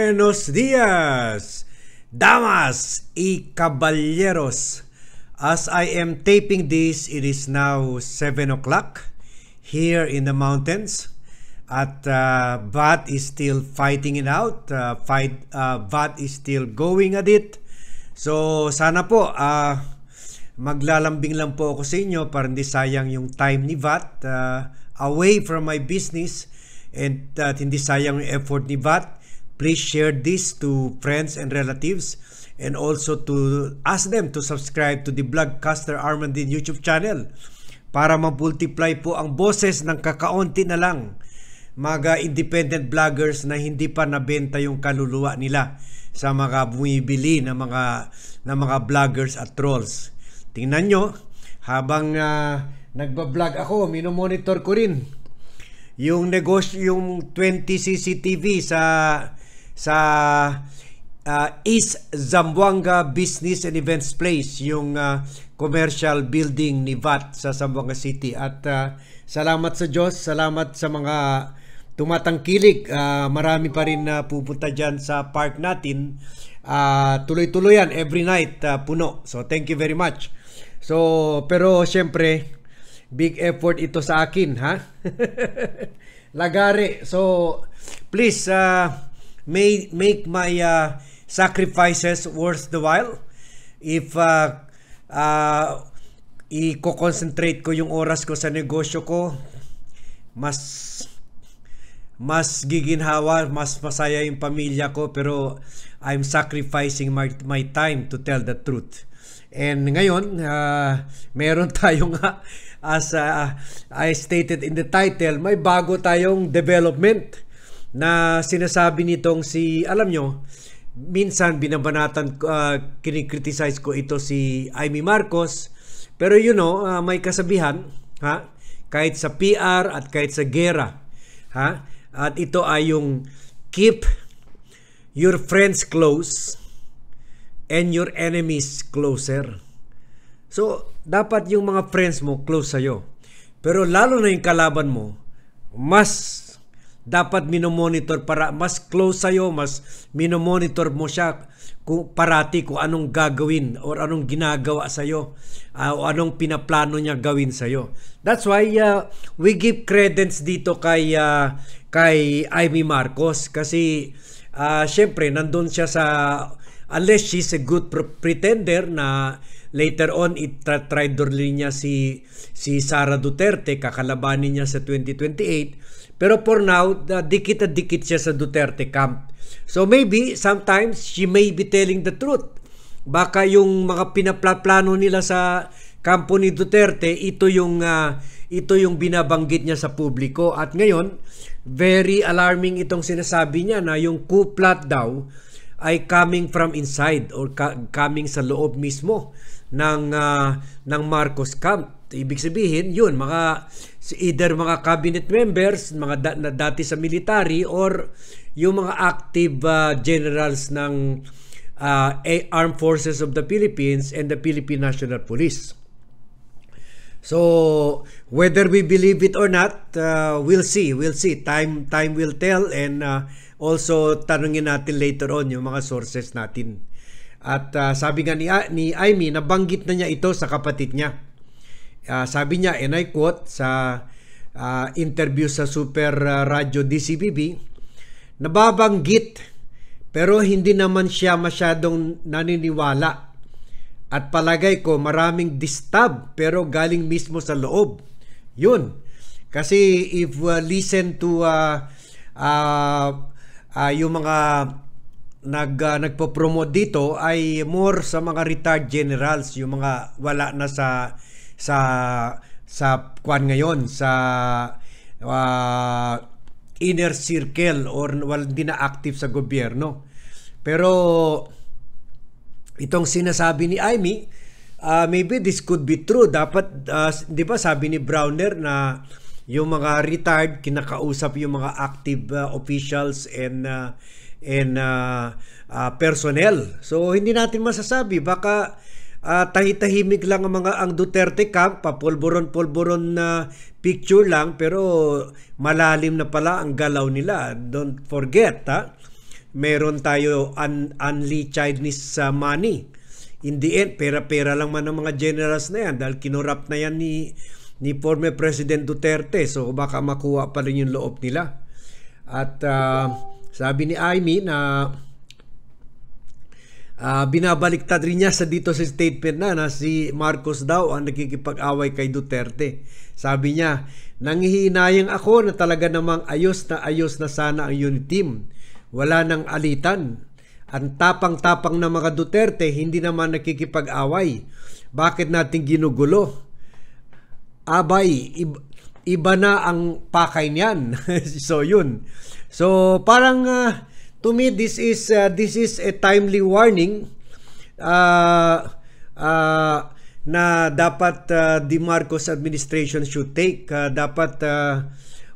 Buenos días, damas y caballeros. As I am taping this, it is now 7 o'clock here in the mountains. At VAT is still fighting it out. VAT is still going at it. So sana po maglalambing lang po ako sa inyo para hindi sayang yung time ni VAT away from my business, and hindi sayang yung effort ni VAT. Please share this to friends and relatives, and also to ask them to subscribe to the Vlogcaster Armandin YouTube channel para ma-multiply po ang boses ng kakaunti na lang mga independent vloggers na hindi pa nabenta yung kaluluwa nila sa mga bumibili na mga vloggers at trolls. Tingnan nyo, habang nagba-vlog ako, minomonitor ko rin yung negosyo, yung 20 CCTV sa East Zamboanga Business and Events Place, yung commercial building ni VAT sa Zamboanga City. At salamat sa Diyos, salamat sa mga tumatangkilik. Marami pa rin na pupunta dyan sa park natin. Tuloy-tuloy yan, every night puno. So thank you very much. So pero syempre big effort ito sa akin, ha? Lagare. So please make my sacrifices worth the while. If i-concentrate ko yung oras ko sa negosyo ko, mas giginhawa, mas masaya yung pamilya ko, pero I'm sacrificing my time to tell the truth. And ngayon, meron tayong as I stated in the title, may bago tayong development na sinasabi nitong alam nyo, minsan binabanatan, kinikriticize ko ito si Amy Marcos, pero may kasabihan, ha? Kahit sa PR at kahit sa gera, ha? At ito ay yung keep your friends close and your enemies closer. So, dapat yung mga friends mo close sa'yo. Pero lalo na yung kalaban mo, mas dapat minomonitor, para mas close sa'yo, mas minomonitor mo siya parati kung anong gagawin or anong ginagawa sa'yo, o anong pinaplano niya gawin sa'yo. That's why we give credence dito kay Amy Marcos, kasi syempre nandun siya sa, unless she's a good pretender na later on traitor niya si Sara Duterte, kakalabanin niya sa 2028. Pero for now, dikit na dikit siya sa Duterte camp. So maybe sometimes she may be telling the truth. Baka yung mga pinaplano nila sa kampo ni Duterte, ito yung binabanggit niya sa publiko. At ngayon, very alarming itong sinasabi niya na yung coup plot daw ay coming from inside, or coming sa loob mismo ng Marcos camp. Ibig sabihin, yun, either mga cabinet members, mga dati sa military, or yung mga active generals ng Armed Forces of the Philippines and the Philippine National Police. So, whether we believe it or not, we'll see. Time will tell, and also tanungin natin later on yung mga sources natin. At sabi nga ni Amy, nabanggit na niya ito sa kapatid niya. Sabi niya, and I quote sa interview sa Super Radio DCBB, nababanggit pero hindi naman siya masyadong naniniwala, at palagay ko maraming disturb pero galing mismo sa loob. Yun. Kasi if listen to yung mga nagpo-promote dito, ay more sa mga retired generals, yung mga wala na sa kwan ngayon, sa inner circle, or hindi na active sa gobyerno. Pero itong sinasabi ni Amy, maybe this could be true. Dapat, di ba sabi ni Browner na yung mga retired, kinakausap yung mga active officials and personnel. So hindi natin masasabi, baka tahitahimik lang ang Duterte camp, papulburon-pulburon na picture lang, pero malalim na pala ang galaw nila. Don't forget, ha? meron tayo unleashed Chinese money. In the end, pera-pera lang man ng mga generals na yan dahil kinurap na yan ni former President Duterte. So baka makuha pa rin yung loob nila. At sabi ni Amy na binabaliktad rin niya dito sa statement na si Marcos daw ang nakikipag-away kay Duterte. Sabi niya, nanghihinayang ako na talaga namang ayos na sana ang unit team. Wala nang alitan. Ang tapang-tapang ng mga Duterte hindi naman nakikipag-away. Bakit natin ginugulo? Abay, iba na ang pakay niyan. So yun. So parang to me this is a timely warning na dapat the Marcos administration should take. Dapat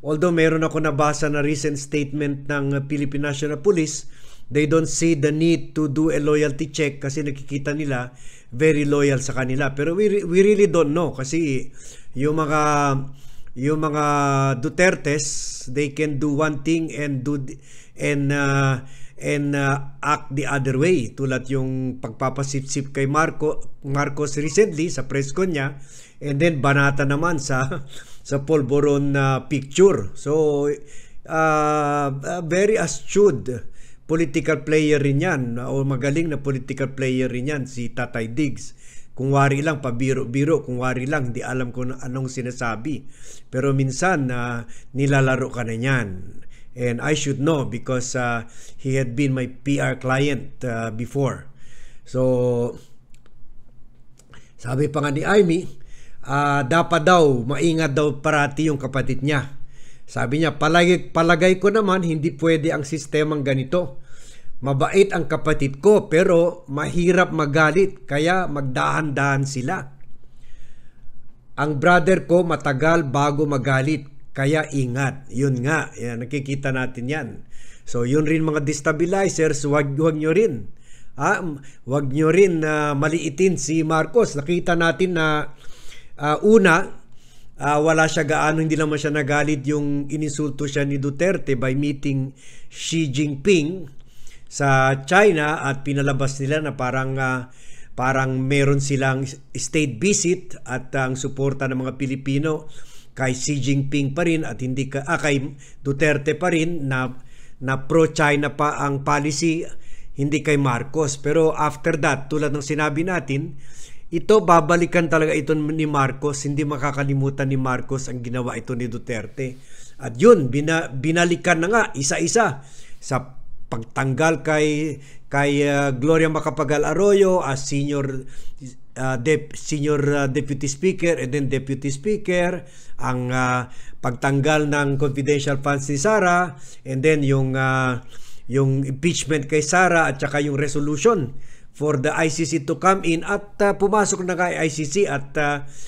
although meron ako nabasa na recent statement ng Philippine National Police, they don't see the need to do a loyalty check kasi nakikita nila very loyal sa kanila. Pero we really don't know kasi yung mga Dutertes, they can do one thing and act the other way. Tulad yung pagpapasip-sip kay Marcos recently sa press con niya, and then banata naman sa polvoron picture. So very astute political player rin yan, o magaling na political player rin yan si Tatay Diggs. Kung wari lang, pabiro-biro, kung wari lang, hindi alam kung anong sinasabi. Pero minsan, nilalaro ka na yan. And I should know because he had been my PR client before. So, sabi pa nga ni Amy, dapat daw, maingat daw parati yung kapatid niya. Sabi niya, palagay ko naman hindi pwede ang sistemang ganito. Mabait ang kapatid ko pero mahirap magalit kaya magdahan-dahan sila. Ang brother ko matagal bago magalit kaya ingat. Yun nga, yan, nakikita natin yan. So yun rin mga destabilizers, wag nyo rin. Wag nyo rin maliitin si Marcos. Nakita natin na wala siya gaano, hindi naman siya nagalit yung ininsulto siya ni Duterte by meeting Xi Jinping sa China at pinalabas nila na parang meron silang state visit at ang suporta ng mga Pilipino kay Xi Jinping pa rin at hindi kay Duterte pa rin na pro-China pa ang policy, hindi kay Marcos. Pero after that, tulad ng sinabi natin, ito, babalikan talaga ito ni Marcos. Hindi makakalimutan ni Marcos ang ginawa ito ni Duterte. At yun, binalikan na nga, isa-isa. Sa pagtanggal kay Gloria Macapagal Arroyo as senior deputy speaker and then deputy speaker. Ang pagtanggal ng confidential funds ni Sara. And then yung impeachment kay Sara at saka yung resolution for the ICC to come in at pumasok na kay ICC at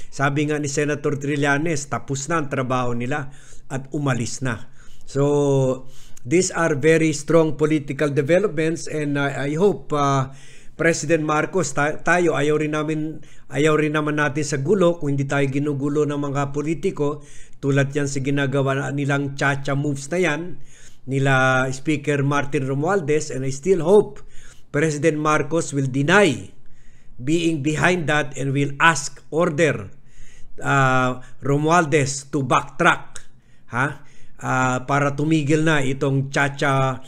sabi nga ni Senator Trillanes, tapos na ang trabaho nila at umalis na. So these are very strong political developments and I hope President Marcos, tayo ayaw rin naman natin sa gulo kung hindi tayo ginugulo ng mga politiko tulad yan sa ginagawa nilang chacha moves na yan nila Speaker Martin Romualdez, and I still hope President Marcos will deny being behind that and will ask order Romualdez to backtrack para tumigil na itong chacha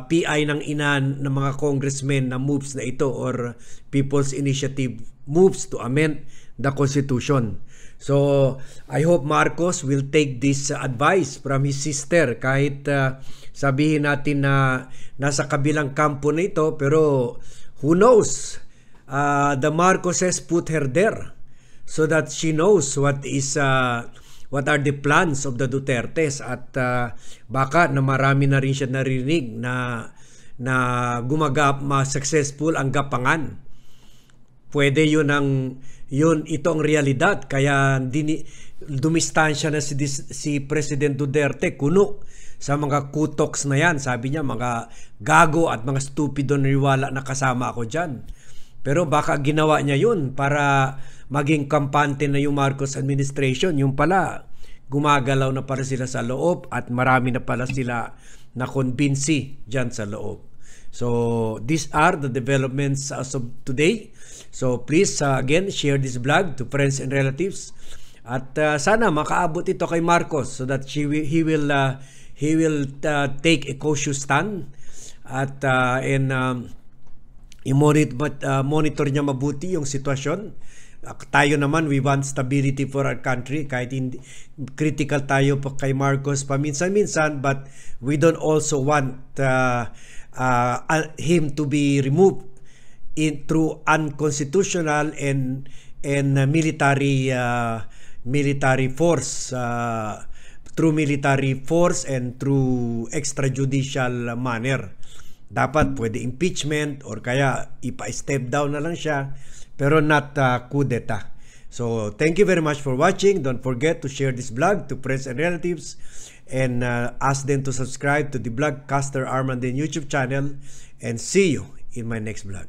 PI ng ina ng mga congressmen na moves na ito or People's Initiative moves to amend the Constitution. So I hope Marcos will take this advice from his sister kahit sabihin natin na nasa kabilang kampo na ito, pero who knows, the Marcoses put her there so that she knows what are the plans of the Dutertes at baka na marami na rin siya narinig na successful ang gapangan. Pwede ito ang realidad kaya dumistansya na si President Duterte kuno sa mga kutoks na yan. Sabi niya, mga gago at mga stupido na niwala na kasama ako dyan. Pero baka ginawa niya yun para maging kampante na yung Marcos administration. Yung pala, gumagalaw na para sila sa loob at marami na pala sila na convince dyan sa loob. So, these are the developments as of today. So, please, again, share this vlog to friends and relatives. At sana makaabot ito kay Marcos so that he will take a cautious stand at monitor niya mabuti yung sitwasyon. Tayo naman, we want stability for our country, kahit critical tayo kay Marcos paminsan-minsan, but we don't also want him to be removed through unconstitutional and military force, through military force and through extrajudicial manner. Dapat pwede impeachment or kaya ipa-step down na lang siya, pero not coup d'etat. So, thank you very much for watching. Don't forget to share this vlog to friends and relatives and ask them to subscribe to the Vlogcaster Armanden YouTube channel, and see you in my next vlog.